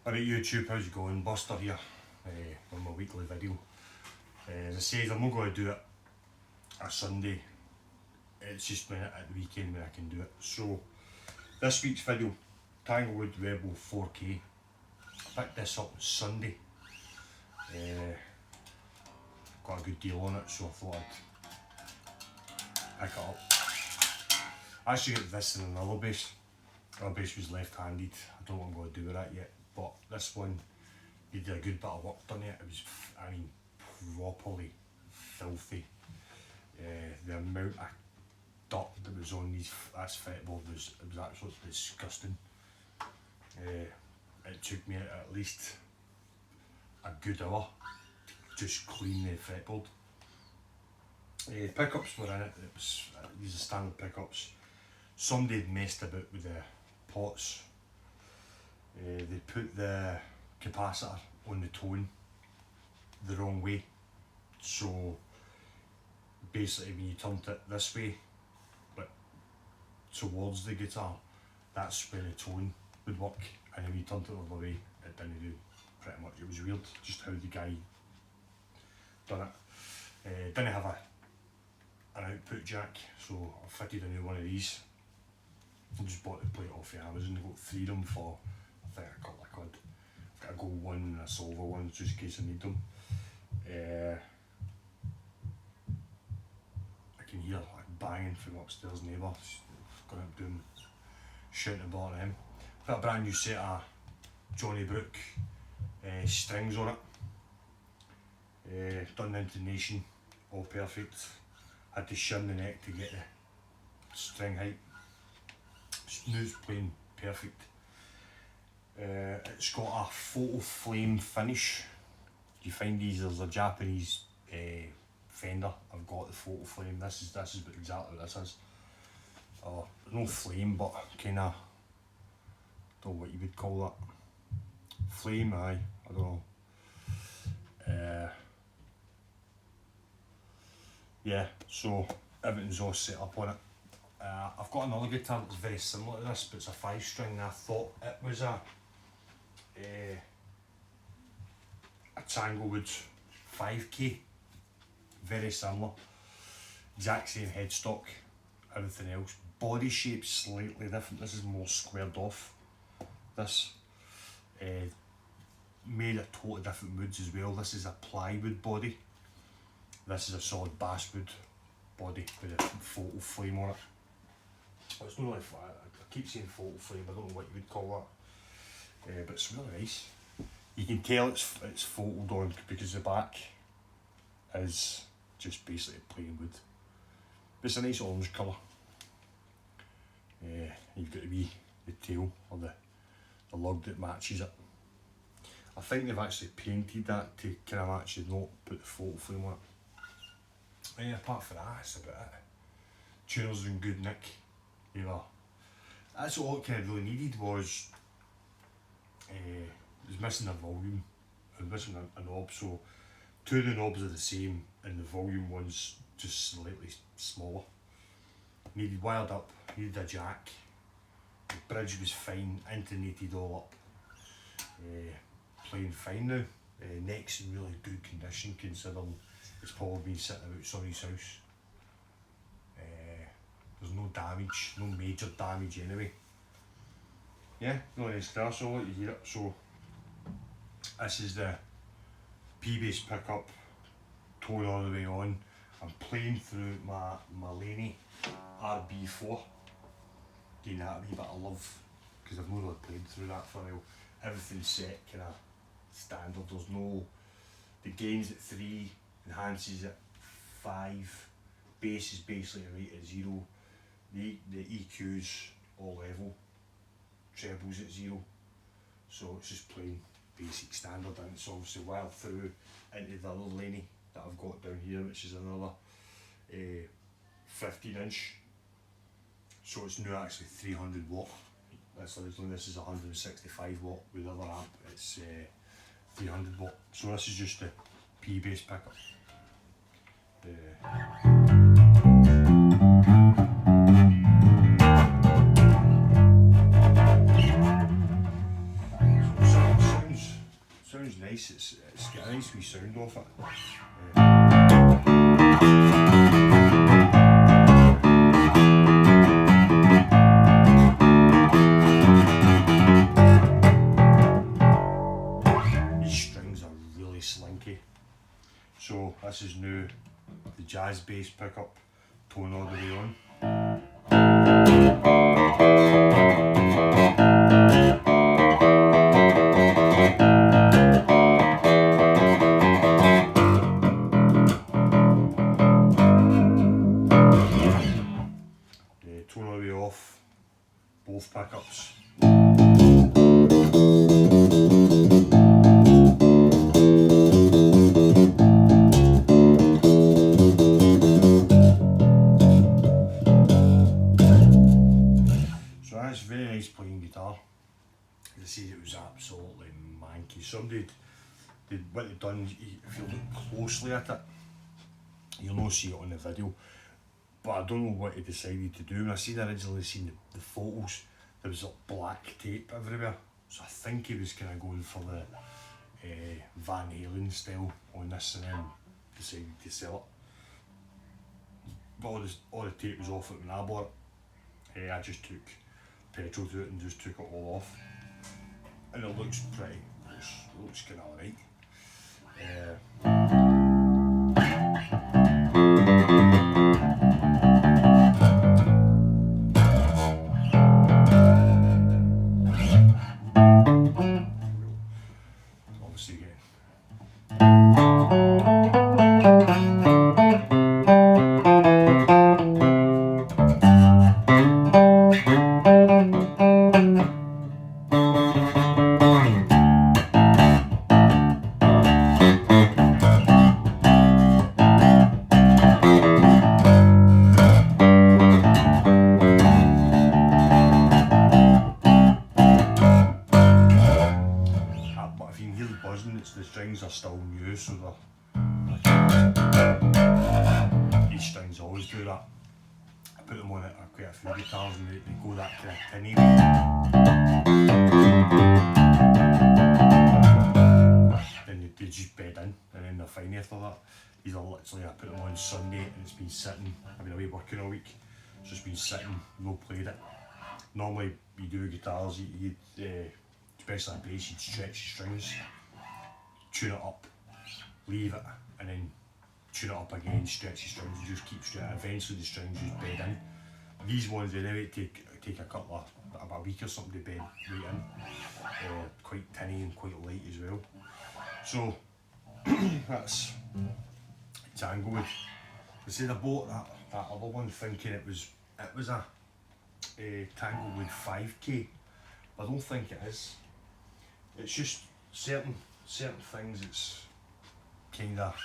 Alright YouTube, how's it going? Buster here on my weekly video. As I said, I'm not going to do it a Sunday, it's just when at the weekend when I can do it. So this week's video, Tanglewood Rebel 4K. I picked this up on Sunday. Got a good deal on it, so I thought I'd pick it up. I actually got this in another base. Our base was left-handed. I don't know what I'm going to do with that yet, but this one, they did a good bit of work done it. It was, I mean, properly filthy. The amount of dirt that was on this fretboard was absolutely disgusting. It took me at least a good hour to just clean the fretboard. Pickups were in it. These are standard pickups. Somebody had messed about with the pots. They put the capacitor on the tone the wrong way, so basically when you turned it this way, but towards the guitar, that's when the tone would work, and then when you turned it the other way, it didn't do pretty much. It was weird just how the guy done it. Didn't have an output jack, so I fitted a new one of these. I just bought the plate off of Amazon. I got 3 of them for, I think, a couple of quid. I've got a gold one and a silver one just in case I need them. I can hear like banging from upstairs neighbours. Going up doing, shouting about them. Got a brand new set of Johnny Brook strings on it. Done the intonation, all perfect. Had to shim the neck to get the string height. Smooth playing perfect. It's got a photo flame finish. You find these, there's a Japanese Fender. I've got the photo flame. This is exactly what this is. No flame, but kind of, don't know what you would call that. Flame, aye. I don't know. Yeah, so everything's all set up on it. I've got another guitar that's very similar to this, but it's a 5-string, and I thought it was a Tanglewood 5K, very similar, exact same headstock, everything else. Body shape slightly different. This is more squared off. This made of totally different woods as well. This is a plywood body. This is a solid basswood body with a photo flame on it. It's not really flat. I keep saying photo flame, I don't know what you would call that, but it's really nice. You can tell it's photoed on because the back is just basically plain wood. But it's a nice orange colour. You've got the tail or the lug that matches it. I think they've actually painted that to kind of match the note, put the photo flame on it. Apart from that, that's about it. Tuners are in good nick. That's all it kind of really needed was it was missing a volume. It was missing a knob, so 2 of the knobs are the same and the volume one's just slightly smaller. Needed wired up, needed a jack. The bridge was fine, intonated all up. Playing fine now. Neck's in really good condition considering it's probably been sitting about somebody's house. There's no damage, no major damage anyway. Yeah, no any scratch, I'll let you hear it. So this is the P-bass pickup, tone all the way on. I'm playing through my Laney RB4, getting that a wee bit of love, because I've not really played through that for a while. Everything's set kind of standard. There's no, the gain's at 3, enhances at 5, bass is basically right at 0. The EQ's all level, treble's at 0, so it's just plain basic standard, and it's obviously wired through into the other Laney that I've got down here, which is another 15-inch, so it's now actually 300 watt. That's originally, this is 165 watt with the other amp, it's 300 watt. So this is just the P-bass pickup. sounds nice. It's got a nice wee sound off it. These strings are really slinky. So this is now the jazz bass pickup, tone all the way on. Tone all the way off, both pickups. That's very nice playing guitar. As I said, it was absolutely manky. What they've done, if you look closely at it, you'll not see it on the video, but I don't know what he decided to do. When I originally seen the photos, there was like black tape everywhere, so I think he was kind of going for the Van Halen style on this, and then decided to sell it. But all the tape was off it when I bought it. I just took petrol to it and just took it all off, and it looks pretty. It looks kind of alright. Obviously again. The strings are still new, so these strings always do that. I put them on it quite a few guitars and they go that kind of tinny. Then they just bed in, and then they're fine after that. These are literally, I put them on Sunday and it's been sitting. I've been away working all week, so it's been sitting, no played it. Normally you do guitars, you especially on bass, you'd stretch the strings, tune it up, leave it, and then tune it up again, stretch the strings, and just keep stretching. Eventually the strings just bed in. These ones anyway take a couple of, about a week or something to bed right in. Quite tinny and quite light as well. So that's Tanglewood. I said I bought that other one thinking it was a Tanglewood 5K. I don't think it is. It's just certain things it's kind of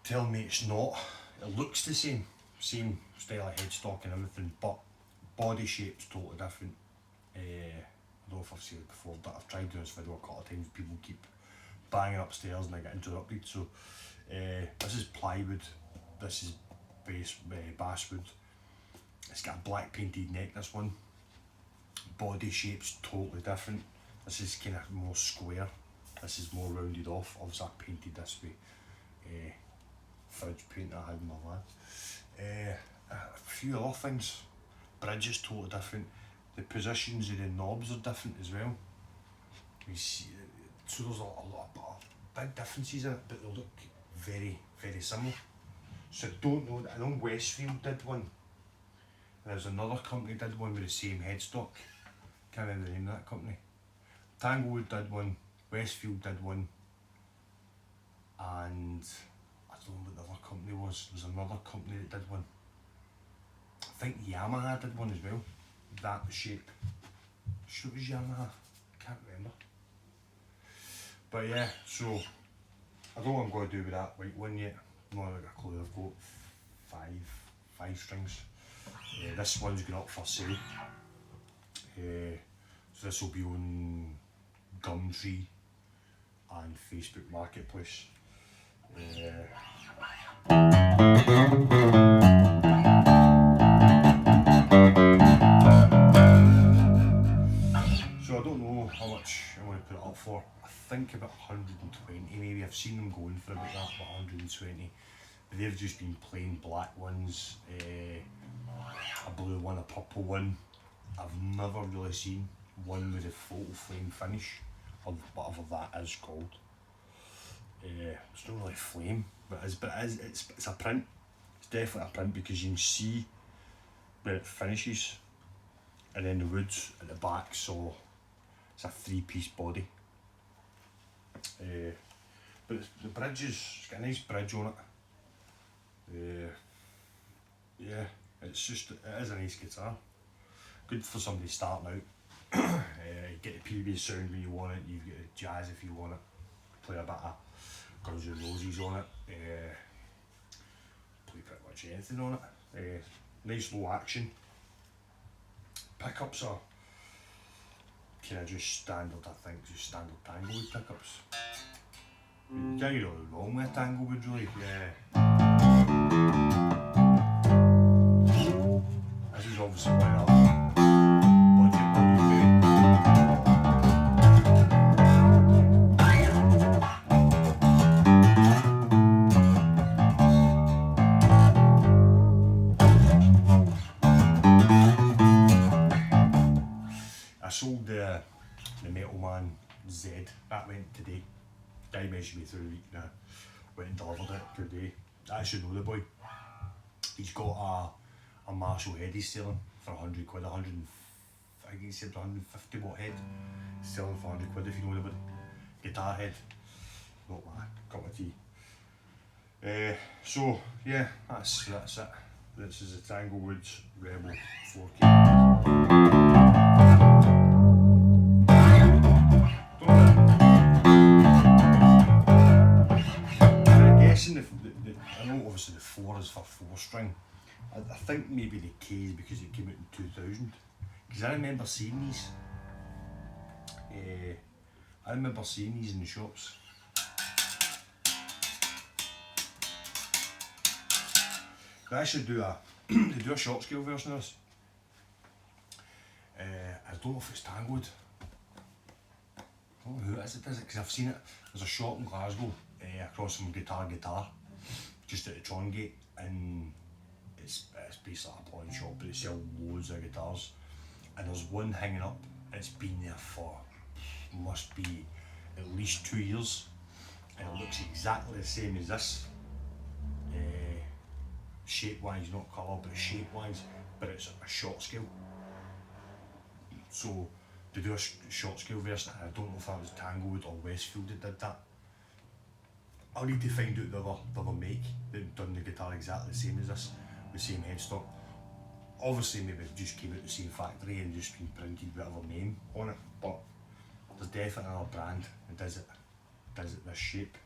tell me it's not. It looks the same style of headstock and everything, but body shape's totally different. I don't know if I've said it before, but I've tried doing this video a couple of times. People keep banging upstairs and I get interrupted. So this is plywood, this is basswood. It's got a black painted neck, this one. Body shape's totally different. This is kind of more square, this is more rounded off. Obviously I painted this with fudge paint I had in my van. A few other things. Bridge is totally different. The positions of the knobs are different as well. You see, so there's a lot of big differences in it, but they look very, very similar. So I don't know, I know Westfield did one. There's another company did one with the same headstock. Can't remember the name of that company. Tanglewood did one, Westfield did one, and I don't know what the other company was. There was another company that did one. I think Yamaha did one as well. That shape. Sure it was Yamaha. I can't remember. But yeah, so I don't know what I'm going to do with that white one yet. Not like a clue. I've got five strings. This one's going up for sale. So this will be on Gumtree and Facebook Marketplace. So I don't know know how much I'm going to put it up for. I think about 120 maybe. I've seen them going for about that, about 120. But they've just been plain black ones, a blue one, a purple one. I've never really seen one with a photo frame finish, or whatever that is called. It's not really flame, but it's a print. It's definitely a print because you can see where it finishes, and then the wood's at the back, so it's a 3-piece body. But the bridge it's got a nice bridge on it. Yeah, it is a nice guitar. Good for somebody starting out. You get the PB sound when you want it, you get the jazz if you want it. Play a bit of Guns N' Roses on it. Play pretty much anything on it. Nice low action. Pickups are kind of just standard, I think, just standard Tanglewood pickups. You can't get all wrong with Tanglewood really. This is obviously quite a budget movie. I sold the Metal Man Z, that went today. Guy messaged me through the week and I went and delivered it today. I actually know the boy. He's got a Marshall head he's selling for 100 quid, I think he said 150 watt head. He's selling for 100 quid if you know about it. Guitar head, not my cup of tea. So yeah, that's it. This is a Tanglewood Rebel 4K. I know obviously the 4 is for 4-string. I think maybe the K is because it came out in 2000. Because I remember seeing these. In the shops. They actually do a short scale version of this. I don't know if it's Tanglewood. I don't know who it is because I've seen it. There's a shop in Glasgow across from Guitar, just at the Trongate, and it's basically a pawn shop, but they sell loads of guitars. And there's one hanging up, and it's been there for, must be at least 2 years, and it looks exactly the same as this. Shape-wise, not colour, but shape-wise, but it's a short scale. So they do a short scale version, and I don't know if that was Tanglewood or Westfield that did that. I'll need to find out the other make that done the guitar exactly the same as this, the same headstock. Obviously maybe it just came out the same factory and just been printed whatever name on it, but there's definitely another brand that does it this shape.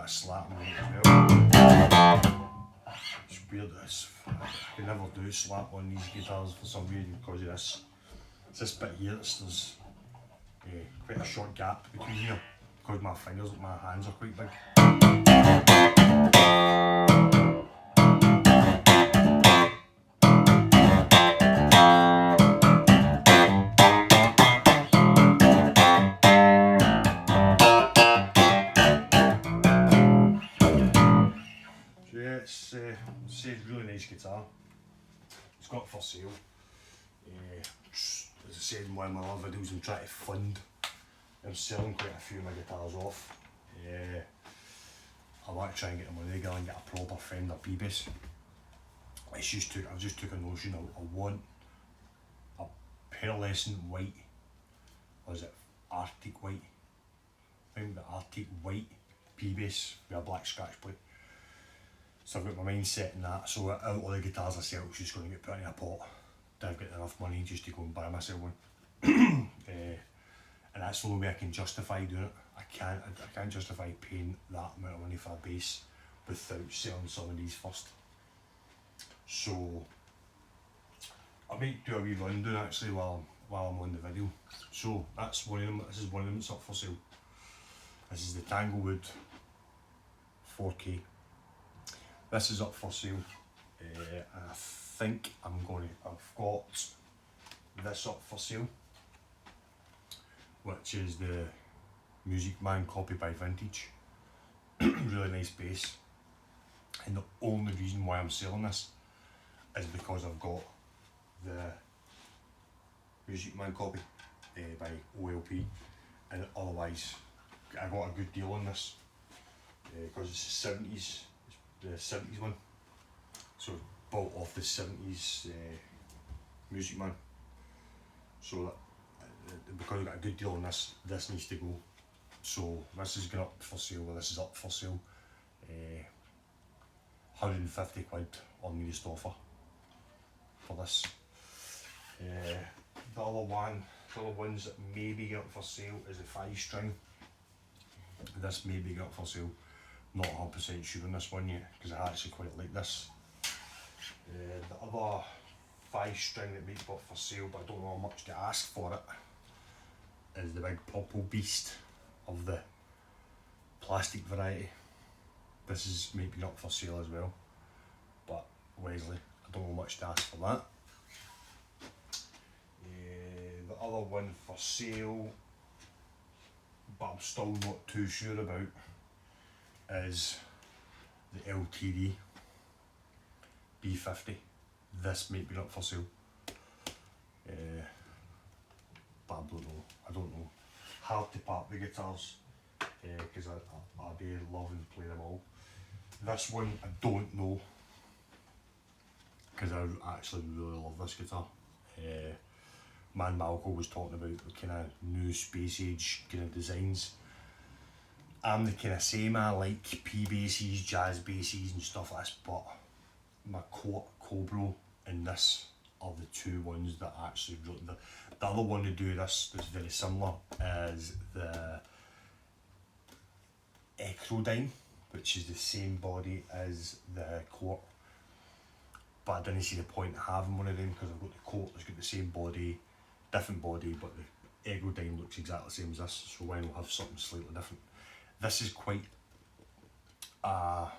Slap on it as well. It's weird this. I can never do slap on these guitars for some reason because of this. It's this bit here, there's quite a short gap between here because my hands are quite big. It's a really nice guitar. It's got it for sale. As I said in one of my other videos, I'm trying to fund. I'm selling quite a few of my guitars off. I want to try and get the money together and get a proper Fender P-bass. I just took a notion. I want a pearlescent white. Or is it Arctic white? I think the Arctic white P-bass with a black scratch plate. So I've got my mind set in that, so out of all the guitars I sell, it's just going to get put in a pot. I've got enough money just to go and buy myself one. And that's the only way I can justify doing it. I can't justify paying that amount of money for a bass without selling some of these first. So I might do a wee rundown actually while I'm on the video. So that's one of them. This is one of them that's up for sale. This is the Tanglewood 4K. This is up for sale. And I think I've got this up for sale, which is the Music Man copy by Vintage. Really nice bass. And the only reason why I'm selling this is because I've got the Music Man copy by OLP, and otherwise I got a good deal on this because it's the 70s one, so bought off the 70s Music Man. So because I got a good deal on this needs to go. So this is going up for sale, this is up for sale. 150 quid on nearest offer for this. The other ones that may be going up for sale is the 5-string. This may be going up for sale. Not 100% sure on this one yet because I actually quite like this. The other 5-string that may be up for sale, but I don't know how much to ask for it, is the big purple beast of the plastic variety. This is maybe up for sale as well, but Wesley, I don't know much to ask for that. The other one for sale, but I'm still not too sure about, is the LTD B50. This might be up for sale, but I don't know. Hard to part the guitars because I do love and play them all. This one I don't know because I actually really love this guitar. Man Malco was talking about the kind of new space age kind of designs. I'm the kind of same, I like P basses, jazz basses and stuff like this, but my Cobra and this are the two ones that actually wrote the other one to do this that's very similar is the Ecrodyne, which is the same body as the Court, but I didn't see the point of having one of them because I've got the Court that's got the same body, different body, but the Ecrodyne looks exactly the same as this, so why not have something slightly different. This is quite I've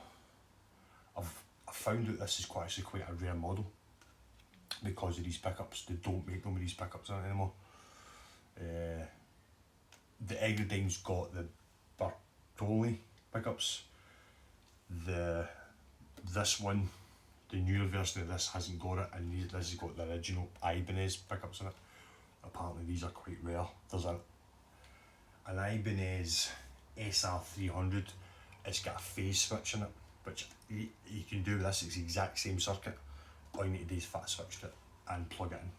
found out this is actually quite a rare model because of these pickups. They don't make them with these pickups anymore. The Ecrodyne's got the Bartoli pickups. This one, the newer version of this hasn't got it, and this has got the original Ibanez pickups in it. Apparently these are quite rare. There's an Ibanez SR300. It's got a phase switch in it, which you can do with this. It's the exact same circuit. All you need to do is fit a switch to it and plug it in.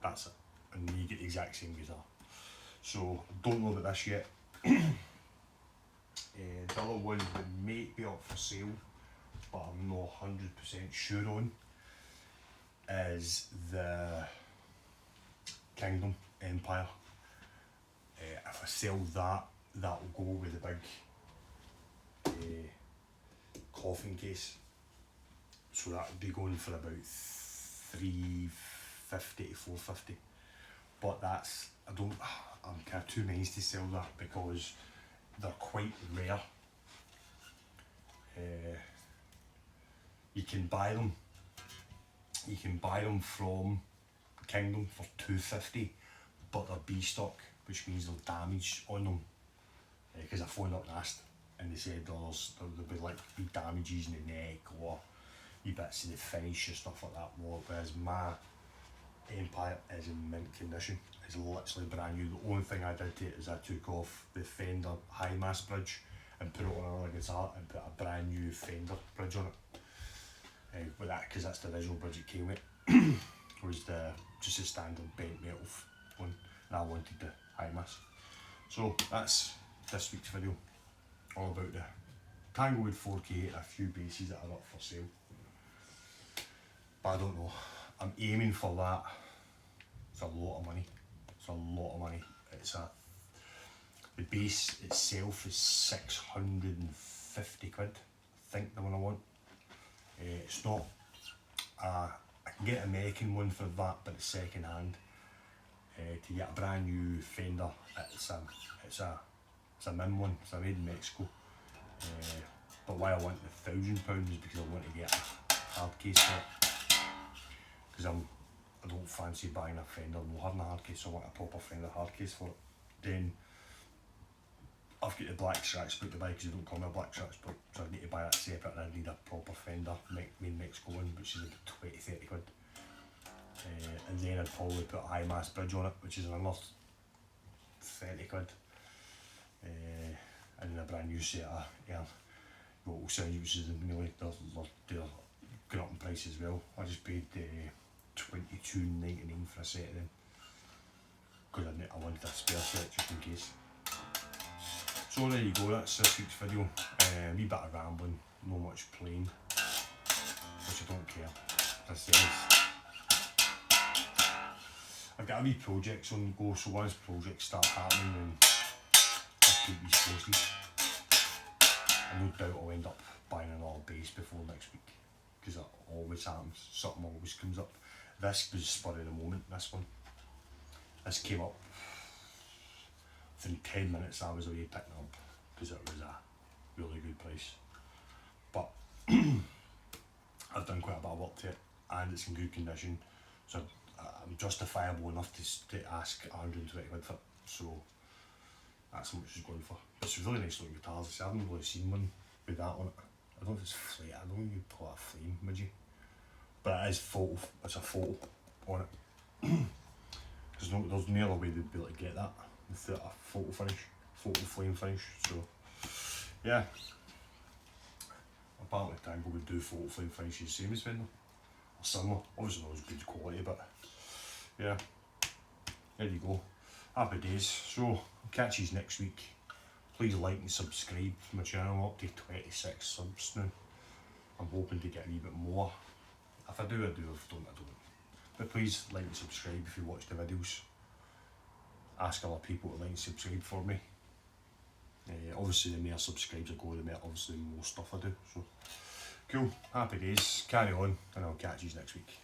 That's it, and you get the exact same guitar. So don't know about this yet. The other one that may be up for sale, but I'm not 100% sure on, is the Kingdom Empire. If I sell that, that will go with the big coffin case. So that would be going for about $350 to $450. But that's, I'm kind of too nice to sell that because they're quite rare. You can buy them from Kingdom for $250, but they're B stock, which means there's damage on them. Because I phoned up and asked, and they said there'll be like wee damages in the neck or wee bits of the finish or stuff like that. Whereas my Empire is in mint condition. It's literally brand new. The only thing I did to it is I took off the Fender high mass bridge and put it on another guitar and put a brand new Fender bridge on it. With that, because that's the original bridge it came with. Was just a standard bent metal one, and I wanted the high mass. So that's this week's video, all about the Tanglewood 4K and a few basses that are up for sale. But I don't know, I'm aiming for that. It's a lot of money. It's a lot of money. The base itself is 650 quid, I think the one I want. It's not, I can get an American one for that, but it's second hand. To get a brand new Fender, it's a min one, it's made in Mexico. But why I want the £1,000 is because I want to get a hard case for it. Because I don't fancy buying a Fender and not having a hard case, so I want a proper Fender hard case for it. Then I've got the black scratch book to buy because you don't call me a black scratch book, so I need to buy that separate, and I need a proper Fender made Mexico one, which is about 20-30 quid. And then I'd probably put a high mass bridge on it, which is another 30 quid. And then a brand new set of vocal sound uses, and really they're going up in price as well. I just paid $22.99 for a set of them because I wanted a spare set just in case. So there you go, that's this week's video. A wee bit of rambling, not much playing, which I don't care. As I said, I've got a wee projects on the go, so once projects start happening, then I'll keep these posted. And no doubt I'll end up buying another bass before next week, because that always happens, something always comes up. This was spur of the moment, this one. This came up within 10 minutes I was away picking it up, because it was a really good price. But I've done quite a bit of work to it, and it's in good condition, so I'm justifiable enough to ask 120 quid for it, so that's how much it's going for. It's a really nice looking guitar. I haven't really seen one with that on it. I don't know if it's flame, I don't think you'd call it a flame, would you? But it is photo, it's a photo on it. There's no other way they'd be able to get that without a photo flame finish, so yeah. Apparently Tanglewood do photo flame finishes the same as Fender, or similar, obviously not as good quality, but yeah, there you go. Happy days. So I'll catch you next week. Please like and subscribe to my channel. I'm up to 26 subs now. I'm hoping to get a wee bit more. If I do, I do. If I don't, I don't. But please like and subscribe if you watch the videos. Ask other people to like and subscribe for me. Obviously the more subscribes I go, the more obviously more stuff I do. So cool, happy days, carry on, and I'll catch you next week.